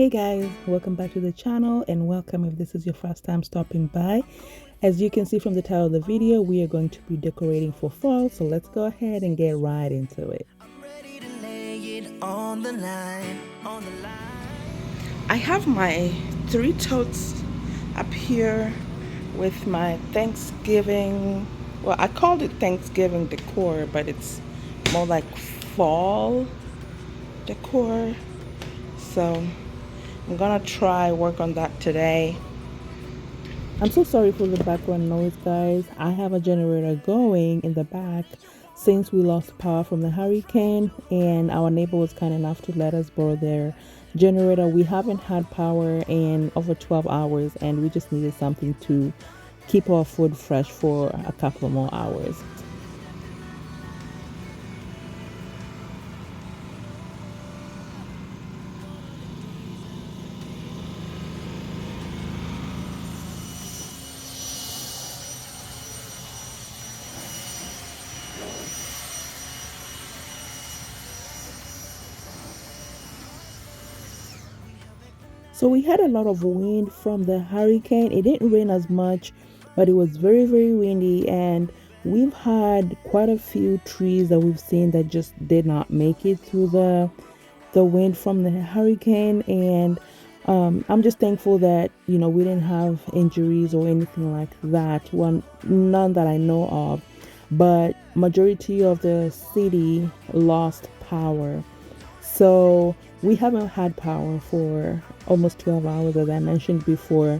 Hey guys, welcome back to the channel and welcome if this is your first time stopping by. As you can see from the title of the video, we are going to be decorating for fall, so let's go ahead and get right into it. I have my 3 totes up here with my Thanksgiving, well, I called it Thanksgiving decor, but it's more like fall decor. So I'm gonna try work on that today. I'm so sorry for the background noise, guys. I have a generator going in the back since we lost power from the hurricane, and our neighbor was kind enough to let us borrow their generator. We haven't had power in over 12 hours, and we just needed something to keep our food fresh for a couple more hours. So we had a lot of wind from the hurricane. It didn't rain as much, but it was very, very windy, and we've had quite a few trees that we've seen that just did not make it through the wind from the hurricane. And I'm just thankful that we didn't have injuries or anything like that. One, none that I know of, but majority of the city lost power. So we haven't had power for almost 12 hours, as I mentioned before.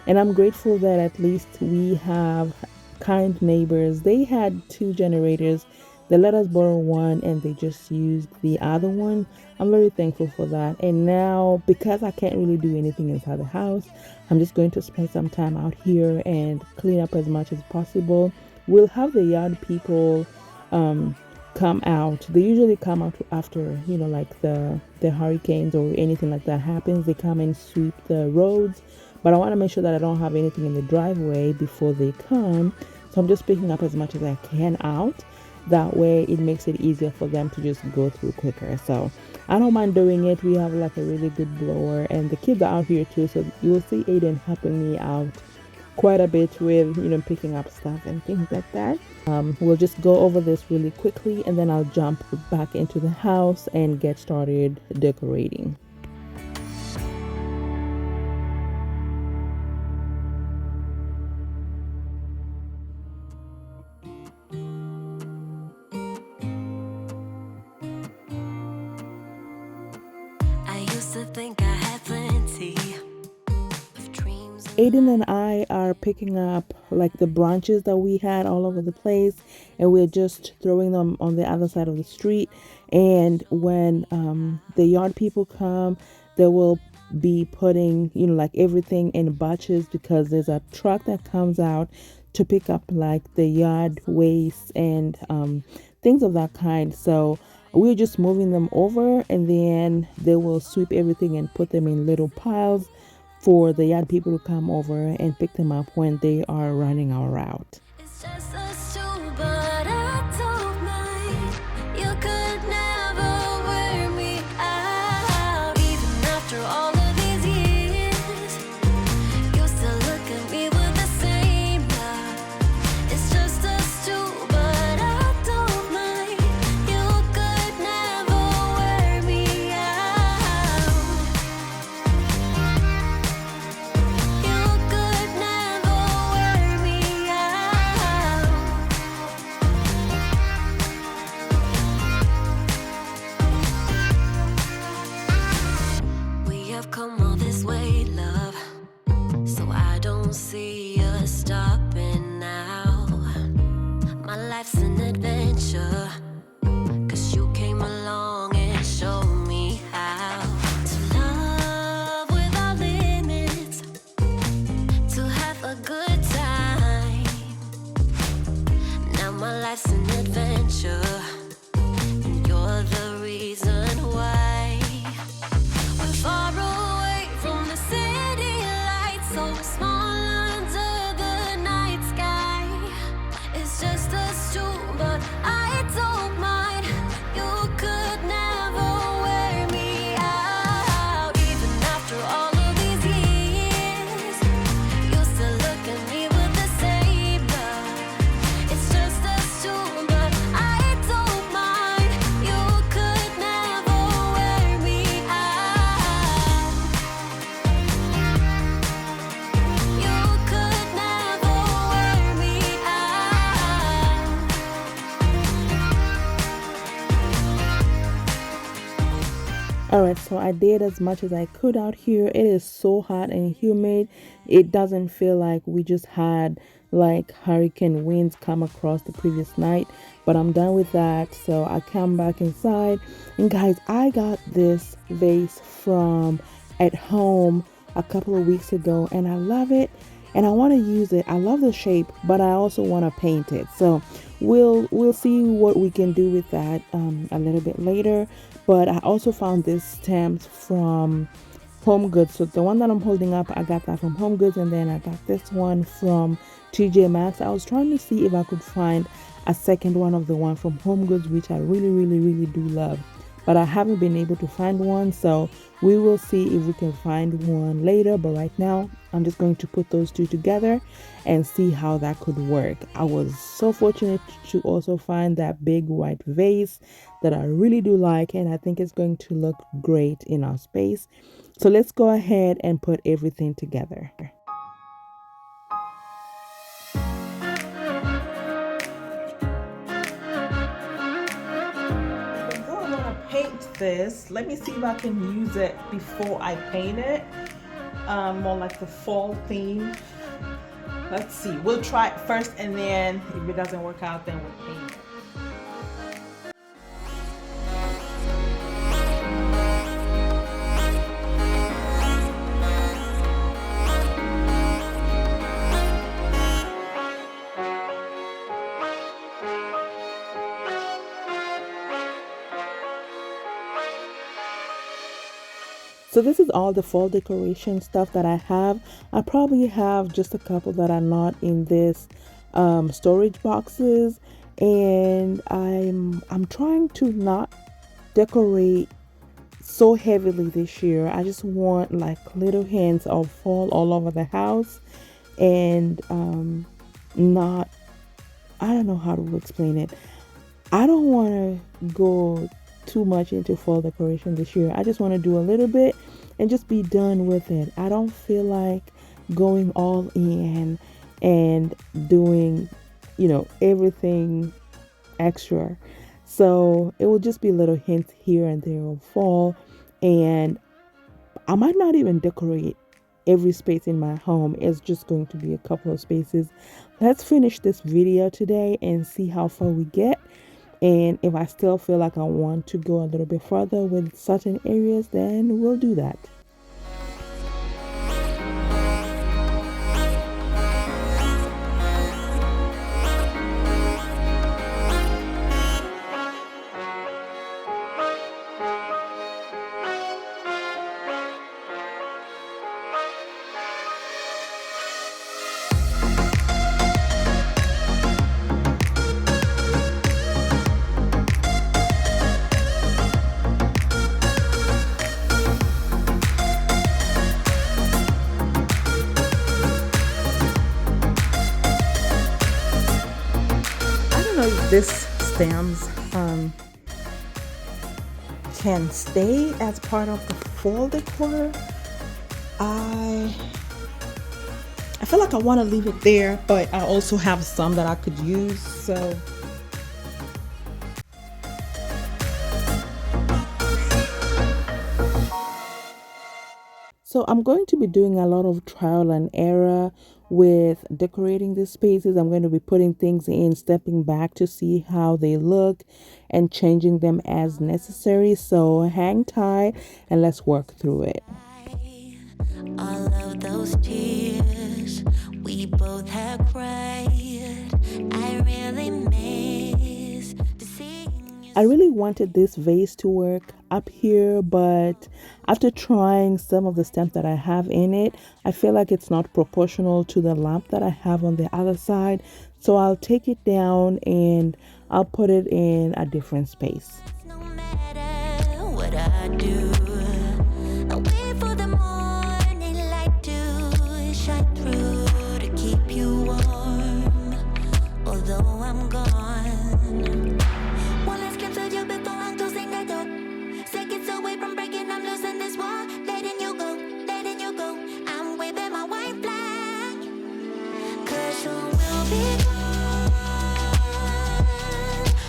And I'm grateful that at least we have kind neighbors. They had 2 generators. They let us borrow one and they just used the other one. I'm very thankful for that. And now, because I can't really do anything inside the house, I'm just going to spend some time out here and clean up as much as possible. We'll have the yard people come out. They usually come out after like the hurricanes or anything like that happens. They come and sweep the roads, but I want to make sure that I don't have anything in the driveway before they come, so I'm just picking up as much as I can out. That way it makes it easier for them to just go through quicker. So I don't mind doing it. We have like a really good blower, and the kids are out here too, so you will see Aiden helping me out quite a bit with picking up stuff and things like that. We'll just go over this really quickly and then I'll jump back into the house and get started decorating. I used to think I had plenty. Aiden and I are picking up like the branches that we had all over the place, and we're just throwing them on the other side of the street. And when the yard people come, they will be putting like everything in batches, because there's a truck that comes out to pick up like the yard waste and things of that kind. So we're just moving them over, and then they will sweep everything and put them in little piles for the yard people to come over and pick them up when they are running our route. It's just us two, but I don't mind. You could never wear me out. Even after all of these years, you still look at me with the same love. It's just us two, but I don't mind. You could never wear me out. You could never wear me out. All right, so I did as much as I could out here. It is so hot and humid. It doesn't feel like we just had like hurricane winds come across the previous night, but I'm done with that. So I come back inside. And guys, I got this vase from at home a couple of weeks ago and I love it and I want to use it. I love the shape, but I also want to paint it. So we'll see what we can do with that a little bit later. But I also found this stamps from Home Goods. So the one that I'm holding up, I got that from Home Goods, and then I got this one from TJ Maxx. I was trying to see if I could find a second one of the one from Home Goods, which I really, really, really do love. But I haven't been able to find one, so we will see if we can find one later. But right now, I'm just going to put those two together and see how that could work. I was so fortunate to also find that big white vase that I really do like, and I think it's going to look great in our space. So let's go ahead and put everything together. Paint this. Let me see if I can use it before I paint it. More like the fall theme. Let's see. We'll try it first, and then if it doesn't work out, then we'll paint it. So this is all the fall decoration stuff that I have. I probably have just a couple that are not in this storage boxes, and I'm trying to not decorate so heavily this year. I just want like little hints of fall all over the house, and not, I don't know how to explain it. I don't want to go too much into fall decoration this year. I just want to do a little bit and just be done with it. I don't feel like going all in and doing, everything extra. So it will just be little hints here and there of fall, and I might not even decorate every space in my home. It's just going to be a couple of spaces. Let's finish this video today and see how far we get. And if I still feel like I want to go a little bit further with certain areas, then we'll do that. This stems can stay as part of the fall decor. I feel like I want to leave it there, but I also have some that I could use, So I'm going to be doing a lot of trial and error with decorating these spaces. I'm going to be putting things in, stepping back to see how they look, and changing them as necessary. So hang tight and let's work through it. All of those tears we both have cried, I really miss to see you. I really wanted this vase to work up here, but after trying some of the stamps that I have in it, I feel like it's not proportional to the lamp that I have on the other side. So I'll take it down and I'll put it in a different space. No matter what I do, I wait for the morning light to shine through to keep you warm, although I'm gone. One last glimpse of you before I'm closing the door. Seconds away from breaking, I'm losing this war. Letting you go, letting you go. I'm waving my white flag, 'cause you will be gone,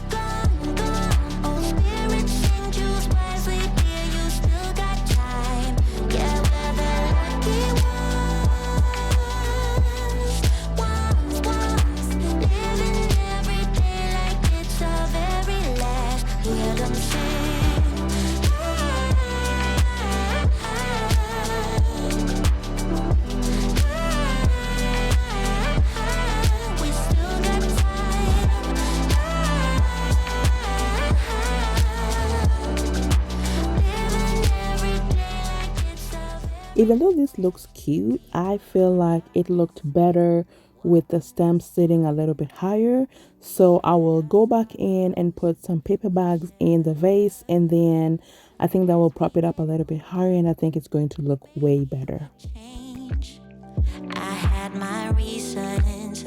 gone, gone. Oh, spirit, sing, choose wisely, dear, you still Even though this looks cute, I feel like it looked better with the stem sitting a little bit higher. So I will go back in and put some paper bags in the vase, and then I think that will prop it up a little bit higher, and I think it's going to look way better. Change. I had my reasons.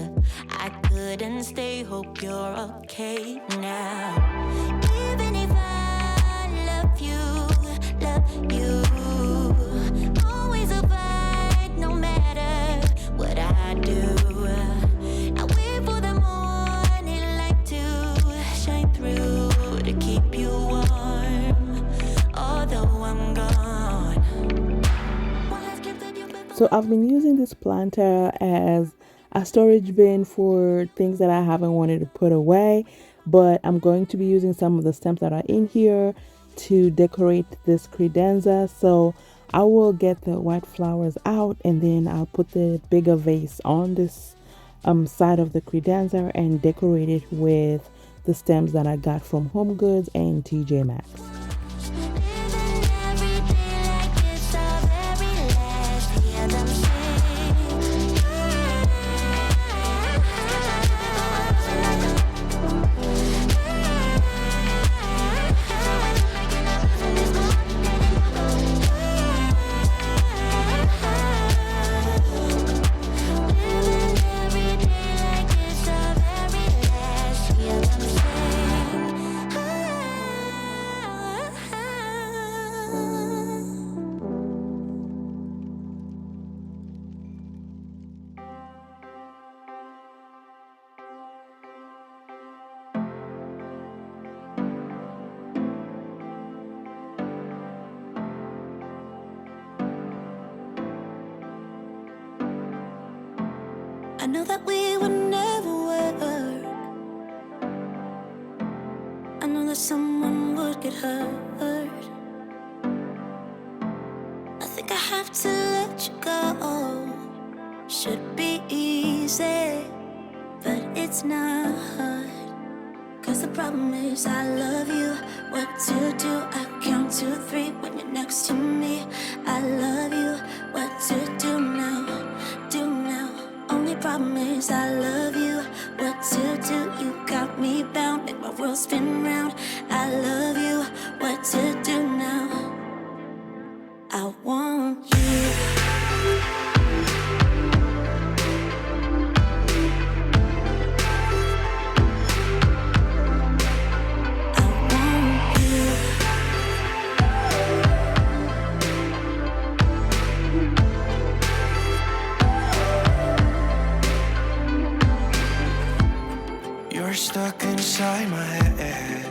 I couldn't stay. Hope you're okay now. Even if I love you, always a fight, no matter what I do. I wait for the morning light to shine through to keep you warm, although I'm gone. So I've been using this planter as a storage bin for things that I haven't wanted to put away, but I'm going to be using some of the stems that are in here to decorate this credenza. So I will get the white flowers out, and then I'll put the bigger vase on this side of the credenza and decorate it with the stems that I got from Home Goods and TJ Maxx. I know that we would never work. I know that someone would get hurt. I think I have to let you go. Should be easy, but it's not. Cause the problem is I love you. What to do? I count to 3 when you're next to me. I love you. What to do now? Do now. Only problem is I love you. What to do? You got me bound, make my world spin round. I love you. What to do now? I want you. You're stuck inside my head.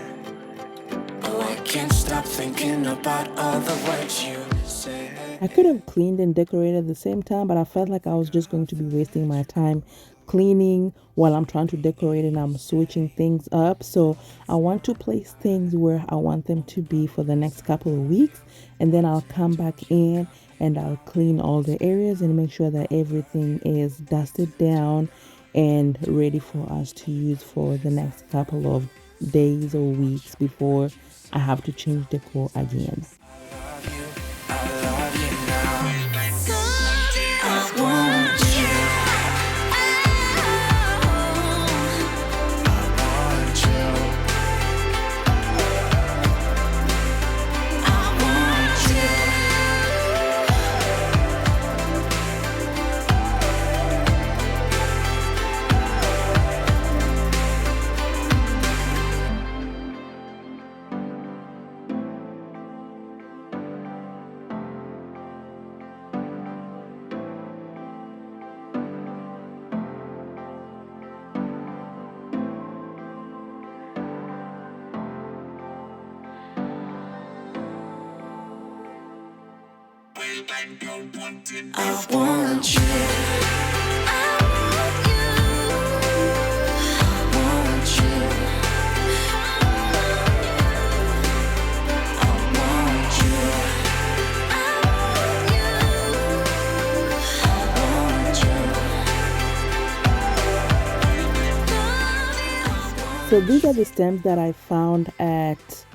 Oh, I can't stop thinking about all the words you said. I could have cleaned and decorated at the same time, but I felt like I was just going to be wasting my time cleaning while I'm trying to decorate, and I'm switching things up. So I want to place things where I want them to be for the next couple of weeks, and then I'll come back in and I'll clean all the areas and make sure that everything is dusted down and ready for us to use for the next couple of days or weeks before I have to change decor again. I want you. So these are the stems that I found at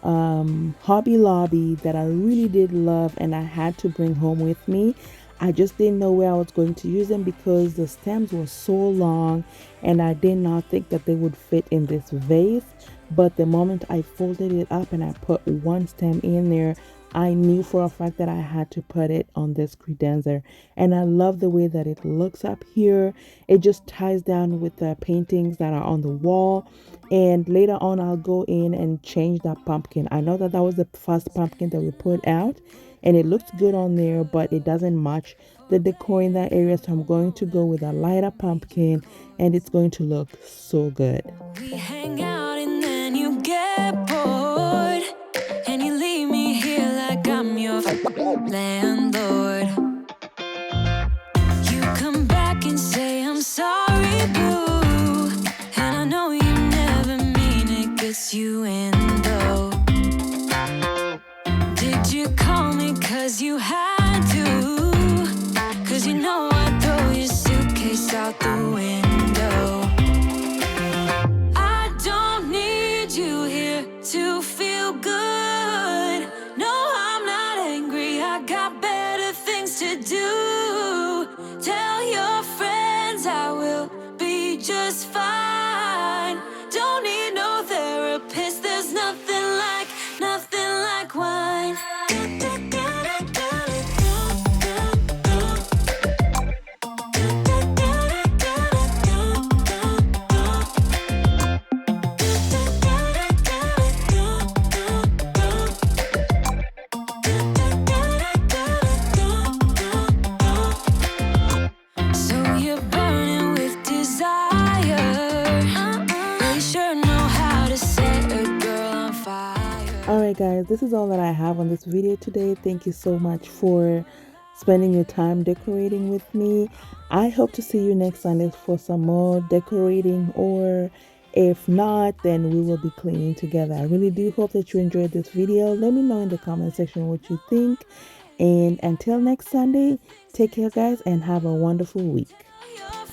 Hobby Lobby that I really did love and I had to bring home with me. I just didn't know where I was going to use them because the stems were so long and I did not think that they would fit in this vase. But the moment I folded it up and I put one stem in there, I knew for a fact that I had to put it on this credenza. And I love the way that it looks up here. It just ties down with the paintings that are on the wall. And later on, I'll go in and change that pumpkin. I know that that was the first pumpkin that we put out and it looks good on there, but it doesn't match the decor in that area. So I'm going to go with a lighter pumpkin and it's going to look so good. We hang out and then you get bored and you leave me here like I'm your landlord. You come back and say I'm sorry, boo, and I know you never mean it, gets you in though. Did you call me cause you had to? Cause you know I'd throw your suitcase out the window. I don't need you here to feel good. No, I'm not angry, I got better things to do. Tell your friends I will be just fine. Don't need no therapist, there's nothing like wine. So you're burning with desire. They sure know how to set a girl on fire. Alright guys, this is all that I have on this video today. Thank you so much for spending your time decorating with me. I hope to see you next Sunday for some more decorating, or if not, then we will be cleaning together. I really do hope that you enjoyed this video. Let me know in the comment section what you think. And until next Sunday, take care guys and have a wonderful week. Your